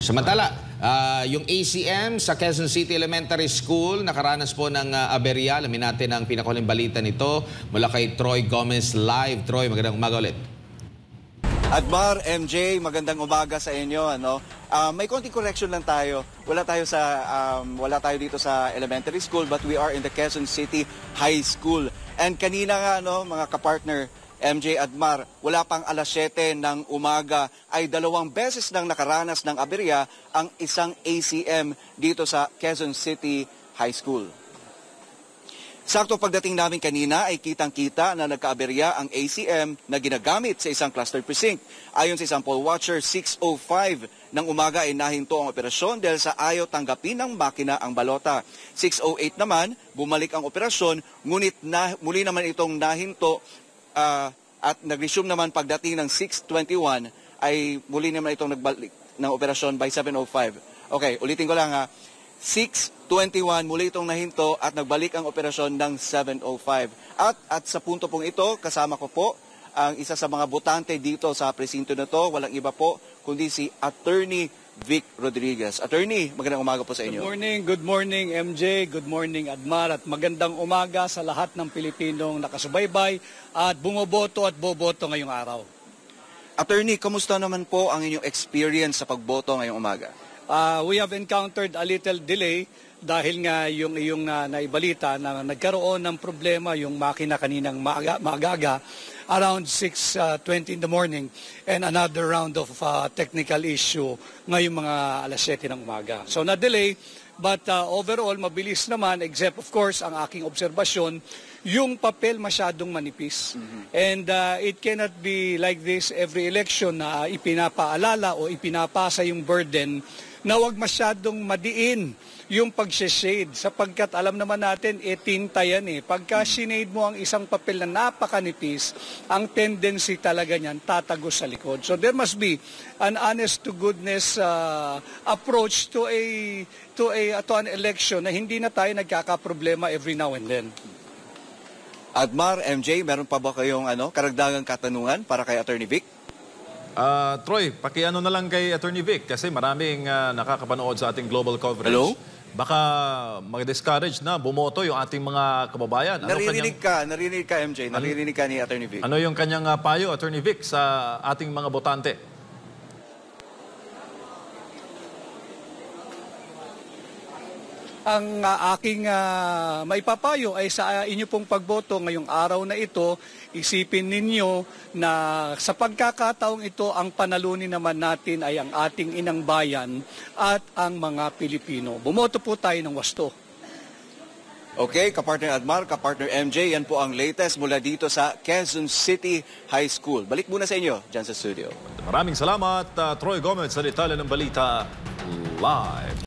Samantala, yung ACM sa Quezon City Elementary School nakaranas po ng aberya. Alamin natin ang pinakahuling balita nito mula kay Troy Gomez live. Troy, magandang umaga ulit. Admar, MJ, magandang umaga sa inyo. May konting correction lang tayo. Wala tayo dito sa elementary school, but we are in the Quezon City High School. And kanina nga, mga kapartner, MJ Admar, wala pang alas 7 ng umaga ay 2 beses nang nakaranas ng aberya ang isang ACM dito sa Quezon City High School. Sakto pagdating namin kanina ay kitang-kita na nagkaaberya ang ACM na ginagamit sa isang cluster precinct. Ayon sa isang poll watcher, 6:05 ng umaga ay nahinto ang operasyon dahil sa ayaw tanggapin ng makina ang balota. 6:08 naman, bumalik ang operasyon, ngunit muli naman itong nahinto at nag-resume naman pagdating ng 6:21 ay muli naman itong nagbalik ng operasyon by 7:05. Okay, ulitin ko lang ha. 6:21 muli itong nahinto at nagbalik ang operasyon ng 7:05. At sa punto pong ito, kasama ko po ang isa sa mga botante dito sa presinto na to. Walang iba po kundi si Attorney Vic Rodriguez. Attorney, magandang umaga po sa inyo. Good morning MJ, good morning Admar, at magandang umaga sa lahat ng Pilipinong nakasubaybay at bumoboto at boboto ngayong araw. Attorney, kamusta naman po ang inyong experience sa pagboto ngayong umaga? We have encountered a little delay dahil nga yung naibalita na nagkaroon ng problema yung makina kaninang maaga around 6:20 in the morning, and another round of technical issue ngayong mga alas 7 ng umaga. So na-delay, but overall mabilis naman, except of course ang aking obserbasyon, yung papel masyadong manipis. And it cannot be like this every election na ipinapaalala o ipinapasa yung burden na wag masyadong madiin yung pag-shade, sapagkat alam naman natin, tinta yan eh. Pagka sinade mo ang isang papel na napakanipis, ang tendency talaga niyan tatagos sa likod. So there must be an honest to goodness approach to an election na hindi na tayo nagkakaproblema every now and then. Admar, MJ, meron pa ba kayong karagdagang katanungan para kay Attorney Vic? Troy, pakiano na lang kay Attorney Vic kasi maraming nakakapanood sa ating global coverage. Hello? Baka mag-discourage na bumoto yung ating mga kababayan. Naririnig ka MJ, naririnig ka ni Attorney Vic. Ano yung kanyang payo, Attorney Vic, sa ating mga botante? Ang aking maipapayo ay sa inyo pong pagboto ngayong araw na ito, isipin ninyo na sa pagkakataong ito, ang panalunin naman natin ay ang ating inang bayan at ang mga Pilipino. Bumoto po tayo ng wasto. Okay, kapartner Admar, kapartner MJ, yan po ang latest mula dito sa Quezon City High School. Balik muna sa inyo, dyan sa studio. Maraming salamat, Troy Gomez, sa detalye ng balita live.